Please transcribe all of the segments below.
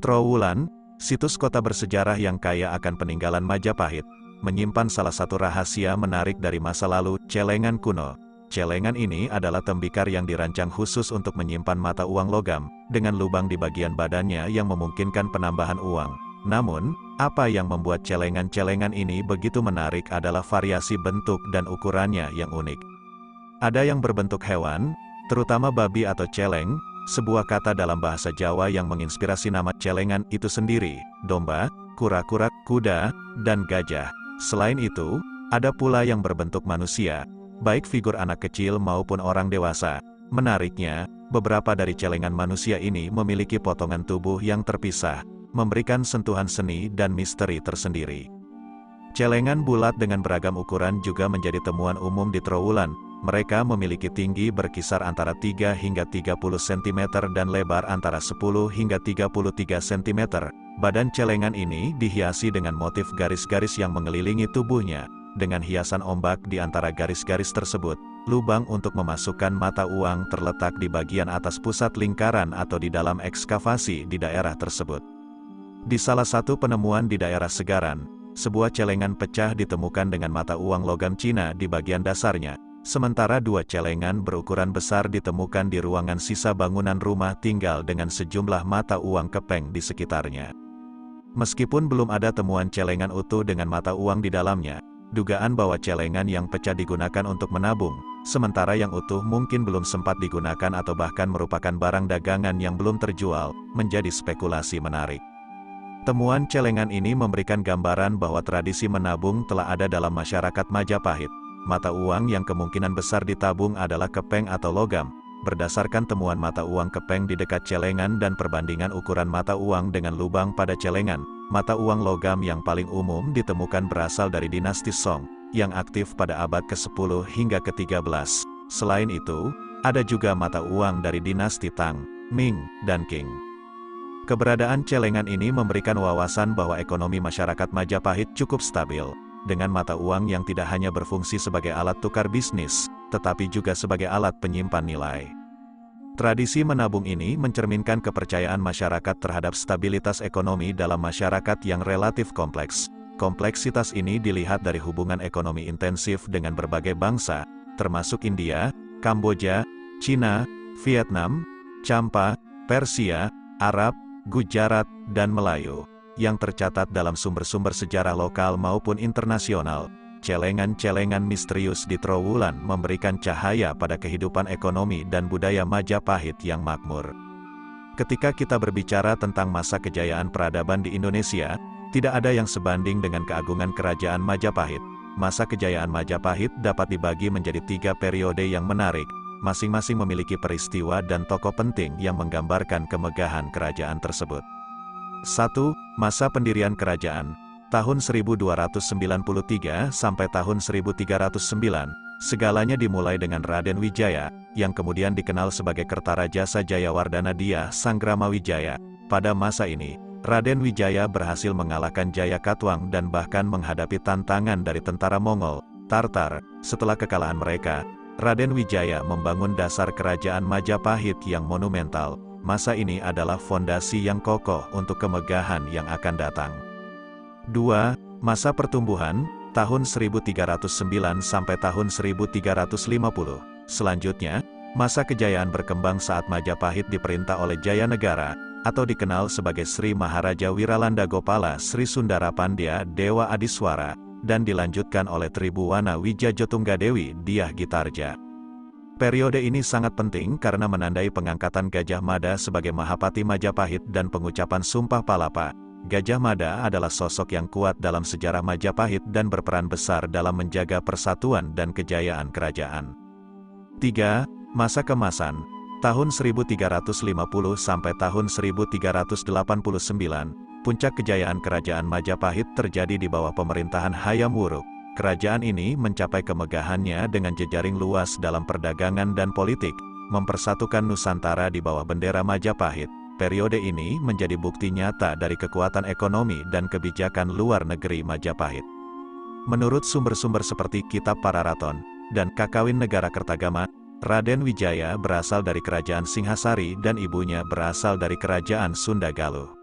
Trowulan, situs kota bersejarah yang kaya akan peninggalan Majapahit, menyimpan salah satu rahasia menarik dari masa lalu, celengan kuno. Celengan ini adalah tembikar yang dirancang khusus untuk menyimpan mata uang logam, dengan lubang di bagian badannya yang memungkinkan penambahan uang. Namun, apa yang membuat celengan-celengan ini begitu menarik adalah variasi bentuk dan ukurannya yang unik. Ada yang berbentuk hewan, terutama babi atau celeng, sebuah kata dalam bahasa Jawa yang menginspirasi nama celengan itu sendiri, domba, kura-kura, kuda, dan gajah. Selain itu, ada pula yang berbentuk manusia, baik figur anak kecil maupun orang dewasa. Menariknya, beberapa dari celengan manusia ini memiliki potongan tubuh yang terpisah, memberikan sentuhan seni dan misteri tersendiri. Celengan bulat dengan beragam ukuran juga menjadi temuan umum di Trowulan. Mereka memiliki tinggi berkisar antara 3 hingga 30 cm dan lebar antara 10 hingga 33 cm. Badan celengan ini dihiasi dengan motif garis-garis yang mengelilingi tubuhnya. Dengan hiasan ombak di antara garis-garis tersebut, lubang untuk memasukkan mata uang terletak di bagian atas pusat lingkaran atau di dalam ekskavasi di daerah tersebut. Di salah satu penemuan di daerah Segaran, sebuah celengan pecah ditemukan dengan mata uang logam Cina di bagian dasarnya, sementara dua celengan berukuran besar ditemukan di ruangan sisa bangunan rumah tinggal dengan sejumlah mata uang kepeng di sekitarnya. Meskipun belum ada temuan celengan utuh dengan mata uang di dalamnya, dugaan bahwa celengan yang pecah digunakan untuk menabung, sementara yang utuh mungkin belum sempat digunakan atau bahkan merupakan barang dagangan yang belum terjual, menjadi spekulasi menarik. Temuan celengan ini memberikan gambaran bahwa tradisi menabung telah ada dalam masyarakat Majapahit. Mata uang yang kemungkinan besar ditabung adalah kepeng atau logam. Berdasarkan temuan mata uang kepeng di dekat celengan dan perbandingan ukuran mata uang dengan lubang pada celengan, mata uang logam yang paling umum ditemukan berasal dari dinasti Song, yang aktif pada abad ke-10 hingga ke-13. Selain itu, ada juga mata uang dari dinasti Tang, Ming, dan Qing. Keberadaan celengan ini memberikan wawasan bahwa ekonomi masyarakat Majapahit cukup stabil, dengan mata uang yang tidak hanya berfungsi sebagai alat tukar bisnis, tetapi juga sebagai alat penyimpan nilai. Tradisi menabung ini mencerminkan kepercayaan masyarakat terhadap stabilitas ekonomi dalam masyarakat yang relatif kompleks. Kompleksitas ini dilihat dari hubungan ekonomi intensif dengan berbagai bangsa, termasuk India, Kamboja, Cina, Vietnam, Champa, Persia, Arab, Gujarat, dan Melayu, yang tercatat dalam sumber-sumber sejarah lokal maupun internasional. Celengan-celengan misterius di Trowulan memberikan cahaya pada kehidupan ekonomi dan budaya Majapahit yang makmur. Ketika kita berbicara tentang masa kejayaan peradaban di Indonesia, tidak ada yang sebanding dengan keagungan kerajaan Majapahit. Masa kejayaan Majapahit dapat dibagi menjadi 3 periode yang menarik, masing-masing memiliki peristiwa dan tokoh penting yang menggambarkan kemegahan kerajaan tersebut. 1. Masa pendirian kerajaan, tahun 1293 sampai tahun 1309, segalanya dimulai dengan Raden Wijaya, yang kemudian dikenal sebagai Kertarajasa Jayawardhana Dia Sanggramawijaya. Pada masa ini, Raden Wijaya berhasil mengalahkan Jayakatwang dan bahkan menghadapi tantangan dari tentara Mongol, Tartar. Setelah kekalahan mereka, Raden Wijaya membangun dasar kerajaan Majapahit yang monumental. Masa ini adalah fondasi yang kokoh untuk kemegahan yang akan datang. 2. Masa pertumbuhan, tahun 1309 sampai tahun 1350. Selanjutnya, masa kejayaan berkembang saat Majapahit diperintah oleh Jayanegara, atau dikenal sebagai Sri Maharaja Wiralanda Gopala Sri Sundara Pandya Dewa Adiswara, dan dilanjutkan oleh Tribuwana Wijayatunggadewi Dyah Gitarja. Periode ini sangat penting karena menandai pengangkatan Gajah Mada sebagai Mahapati Majapahit dan pengucapan Sumpah Palapa. Gajah Mada adalah sosok yang kuat dalam sejarah Majapahit dan berperan besar dalam menjaga persatuan dan kejayaan kerajaan. 3. Masa Kemasan, tahun 1350 sampai tahun 1389. Puncak kejayaan kerajaan Majapahit terjadi di bawah pemerintahan Hayam Wuruk. Kerajaan ini mencapai kemegahannya dengan jejaring luas dalam perdagangan dan politik, mempersatukan Nusantara di bawah bendera Majapahit. Periode ini menjadi bukti nyata dari kekuatan ekonomi dan kebijakan luar negeri Majapahit. Menurut sumber-sumber seperti Kitab Pararaton dan Kakawin Negara Kertagama, Raden Wijaya berasal dari kerajaan Singhasari dan ibunya berasal dari kerajaan Sunda Galuh.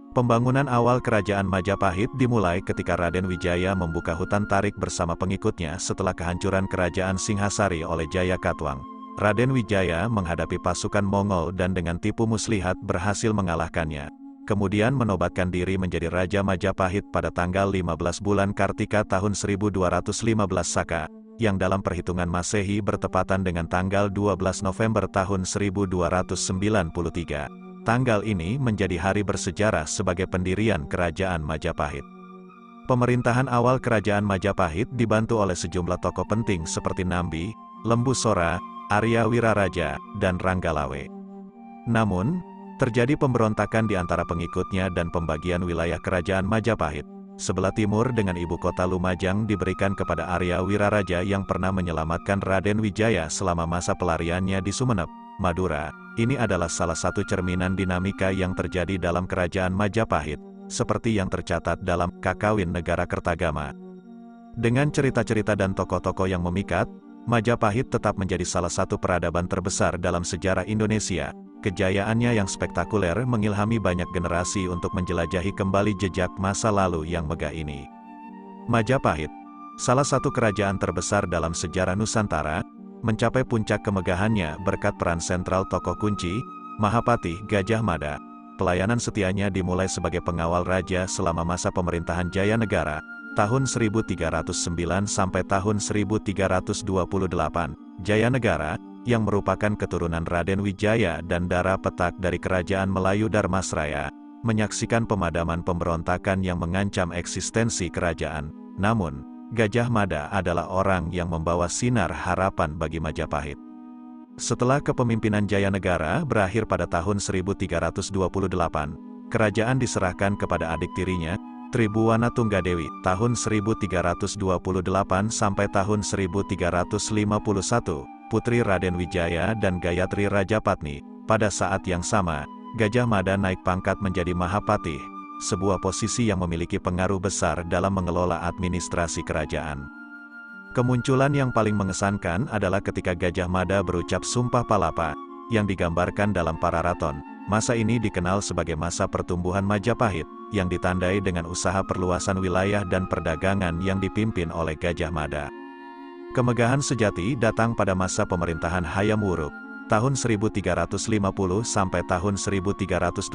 Pembangunan awal kerajaan Majapahit dimulai ketika Raden Wijaya membuka hutan tarik bersama pengikutnya setelah kehancuran kerajaan Singhasari oleh Jayakatwang. Raden Wijaya menghadapi pasukan Mongol dan dengan tipu muslihat berhasil mengalahkannya. Kemudian menobatkan diri menjadi Raja Majapahit pada tanggal 15 bulan Kartika tahun 1215 Saka, yang dalam perhitungan Masehi bertepatan dengan tanggal 12 November tahun 1293. Tanggal ini menjadi hari bersejarah sebagai pendirian Kerajaan Majapahit. Pemerintahan awal Kerajaan Majapahit dibantu oleh sejumlah tokoh penting seperti Nambi, Lembu Sora, Arya Wiraraja, dan Ranggalawe. Namun, terjadi pemberontakan di antara pengikutnya dan pembagian wilayah Kerajaan Majapahit. Sebelah timur dengan ibu kota Lumajang diberikan kepada Arya Wiraraja yang pernah menyelamatkan Raden Wijaya selama masa pelariannya di Sumenep, Madura. Ini adalah salah satu cerminan dinamika yang terjadi dalam Kerajaan Majapahit, seperti yang tercatat dalam Kakawin Negara Kertagama. Dengan cerita-cerita dan tokoh-tokoh yang memikat, Majapahit tetap menjadi salah satu peradaban terbesar dalam sejarah Indonesia. Kejayaannya yang spektakuler mengilhami banyak generasi untuk menjelajahi kembali jejak masa lalu yang megah ini. Majapahit, salah satu kerajaan terbesar dalam sejarah Nusantara, mencapai puncak kemegahannya berkat peran sentral tokoh kunci, Mahapati Gajah Mada. Pelayanan setianya dimulai sebagai pengawal raja selama masa pemerintahan Jayanegara, tahun 1309 sampai tahun 1328. Jayanegara, yang merupakan keturunan Raden Wijaya dan Dara Petak dari Kerajaan Melayu Darmasraya, menyaksikan pemadaman pemberontakan yang mengancam eksistensi kerajaan. Namun, Gajah Mada adalah orang yang membawa sinar harapan bagi Majapahit. Setelah kepemimpinan Jayanegara berakhir pada tahun 1328, kerajaan diserahkan kepada adik tirinya, Tribuwana Tunggadewi, tahun 1328 sampai tahun 1351, putri Raden Wijaya dan Gayatri Rajapatni. Pada saat yang sama, Gajah Mada naik pangkat menjadi Mahapatih, sebuah posisi yang memiliki pengaruh besar dalam mengelola administrasi kerajaan. Kemunculan yang paling mengesankan adalah ketika Gajah Mada berucap Sumpah Palapa, yang digambarkan dalam Pararaton. Masa ini dikenal sebagai masa pertumbuhan Majapahit, yang ditandai dengan usaha perluasan wilayah dan perdagangan yang dipimpin oleh Gajah Mada. Kemegahan sejati datang pada masa pemerintahan Hayam Wuruk, tahun 1350 sampai tahun 1389,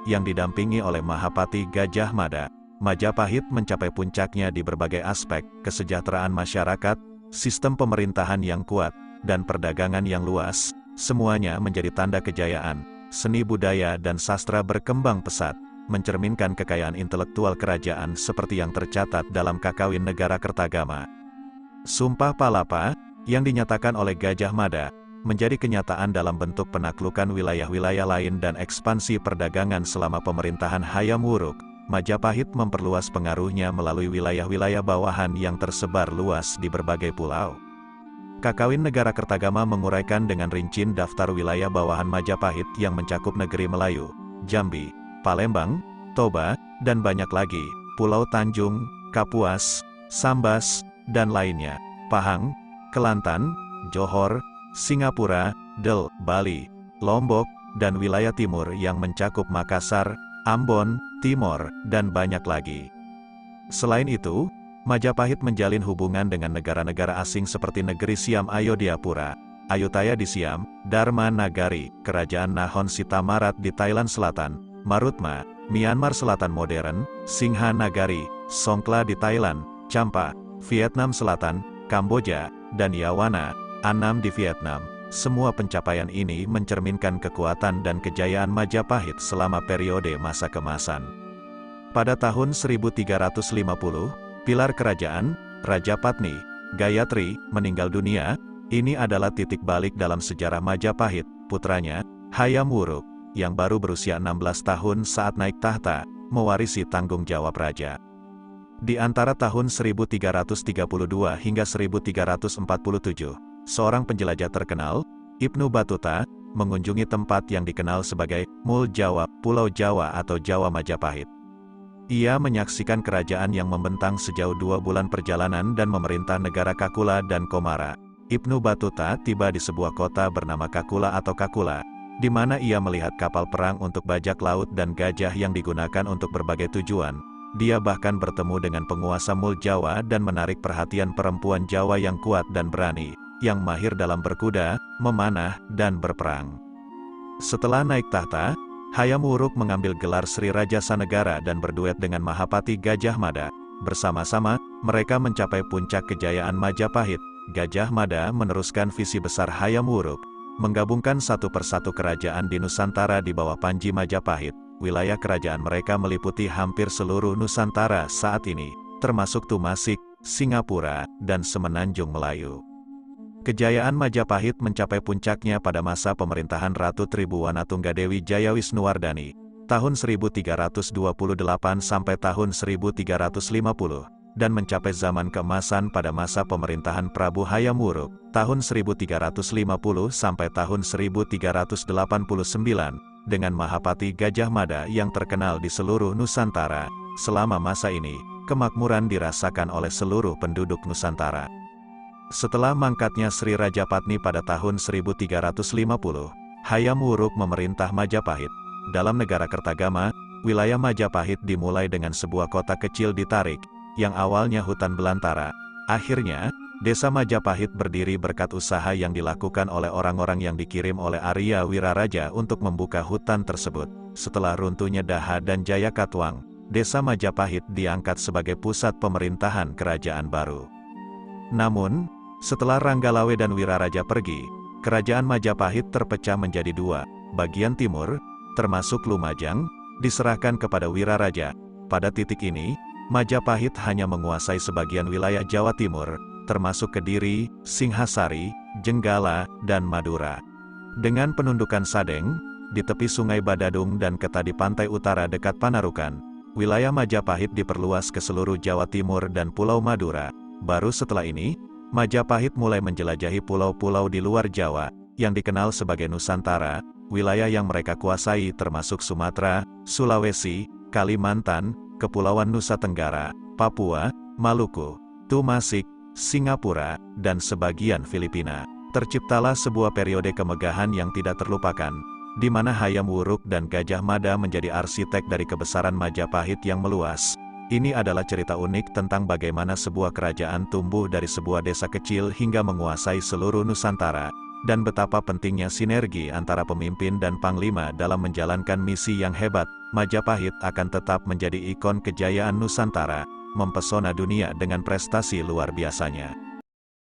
yang didampingi oleh Mahapati Gajah Mada. Majapahit mencapai puncaknya di berbagai aspek, kesejahteraan masyarakat, sistem pemerintahan yang kuat, dan perdagangan yang luas, semuanya menjadi tanda kejayaan. Seni budaya dan sastra berkembang pesat, mencerminkan kekayaan intelektual kerajaan seperti yang tercatat dalam Kakawin Negara Kertagama. Sumpah Palapa, yang dinyatakan oleh Gajah Mada, menjadi kenyataan dalam bentuk penaklukan wilayah-wilayah lain dan ekspansi perdagangan selama pemerintahan Hayam Wuruk. Majapahit memperluas pengaruhnya melalui wilayah-wilayah bawahan yang tersebar luas di berbagai pulau. Kakawin Negara Kertagama menguraikan dengan rinci daftar wilayah bawahan Majapahit yang mencakup negeri Melayu, Jambi, Palembang, Toba, dan banyak lagi, Pulau Tanjung, Kapuas, Sambas, dan lainnya, Pahang, Kelantan, Johor, Singapura, Del, Bali, Lombok, dan wilayah timur yang mencakup Makassar, Ambon, Timor, dan banyak lagi. Selain itu, Majapahit menjalin hubungan dengan negara-negara asing seperti negeri Siam Ayodhyapura, Ayutthaya di Siam, Dharma Nagari, Kerajaan Nakhon Sitamarat di Thailand Selatan, Marutma, Myanmar Selatan modern, Singha Nagari, Songkhla di Thailand, Champa, Vietnam Selatan, Kamboja, dan Yawana, Annam di Vietnam. Semua pencapaian ini mencerminkan kekuatan dan kejayaan Majapahit selama periode masa kemasan. Pada tahun 1350, pilar kerajaan, Rajapatni, Gayatri, meninggal dunia. Ini adalah titik balik dalam sejarah Majapahit. Putranya, Hayam Wuruk, yang baru berusia 16 tahun saat naik tahta, mewarisi tanggung jawab raja. Di antara tahun 1332 hingga 1347, seorang penjelajah terkenal, Ibnu Batuta, mengunjungi tempat yang dikenal sebagai Mul Jawa, Pulau Jawa atau Jawa Majapahit. Ia menyaksikan kerajaan yang membentang sejauh 2 bulan perjalanan dan memerintah negara Kakula dan Komara. Ibnu Batuta tiba di sebuah kota bernama Kakula atau Kakula, di mana ia melihat kapal perang untuk bajak laut dan gajah yang digunakan untuk berbagai tujuan. Dia bahkan bertemu dengan penguasa Mul Jawa dan menarik perhatian perempuan Jawa yang kuat dan berani, yang mahir dalam berkuda, memanah, dan berperang. Setelah naik tahta, Hayam Wuruk mengambil gelar Sri Raja Sanegara dan berduet dengan Mahapati Gajah Mada. Bersama-sama, mereka mencapai puncak kejayaan Majapahit. Gajah Mada meneruskan visi besar Hayam Wuruk, menggabungkan satu persatu kerajaan di Nusantara di bawah Panji Majapahit. Wilayah kerajaan mereka meliputi hampir seluruh Nusantara saat ini, termasuk Tumasik, Singapura, dan Semenanjung Melayu. Kejayaan Majapahit mencapai puncaknya pada masa pemerintahan Ratu Tribuwana Tunggadewi Jayawisnuwardani, tahun 1328 sampai tahun 1350, dan mencapai zaman keemasan pada masa pemerintahan Prabu Hayam Wuruk, tahun 1350 sampai tahun 1389, dengan Mahapati Gajah Mada yang terkenal di seluruh Nusantara. Selama masa ini, kemakmuran dirasakan oleh seluruh penduduk Nusantara. Setelah mangkatnya Sri Rajapatni pada tahun 1350, Hayam Wuruk memerintah Majapahit. Dalam negara Kertagama, wilayah Majapahit dimulai dengan sebuah kota kecil di Tarik, yang awalnya hutan belantara. Akhirnya, desa Majapahit berdiri berkat usaha yang dilakukan oleh orang-orang yang dikirim oleh Arya Wiraraja untuk membuka hutan tersebut. Setelah runtuhnya Daha dan Jayakatwang, desa Majapahit diangkat sebagai pusat pemerintahan kerajaan baru. Namun, setelah Ranggalawe dan Wiraraja pergi, kerajaan Majapahit terpecah menjadi dua. Bagian timur, termasuk Lumajang, diserahkan kepada Wiraraja. Pada titik ini, Majapahit hanya menguasai sebagian wilayah Jawa Timur, termasuk Kediri, Singhasari, Jenggala, dan Madura. Dengan penundukan Sadeng, di tepi Sungai Badadung dan Keta di pantai utara dekat Panarukan, wilayah Majapahit diperluas ke seluruh Jawa Timur dan Pulau Madura. Baru setelah ini, Majapahit mulai menjelajahi pulau-pulau di luar Jawa, yang dikenal sebagai Nusantara. Wilayah yang mereka kuasai termasuk Sumatera, Sulawesi, Kalimantan, Kepulauan Nusa Tenggara, Papua, Maluku, Tumasik, Singapura, dan sebagian Filipina. Terciptalah sebuah periode kemegahan yang tidak terlupakan, di mana Hayam Wuruk dan Gajah Mada menjadi arsitek dari kebesaran Majapahit yang meluas. Ini adalah cerita unik tentang bagaimana sebuah kerajaan tumbuh dari sebuah desa kecil hingga menguasai seluruh Nusantara, dan betapa pentingnya sinergi antara pemimpin dan panglima dalam menjalankan misi yang hebat. Majapahit akan tetap menjadi ikon kejayaan Nusantara, mempesona dunia dengan prestasi luar biasanya.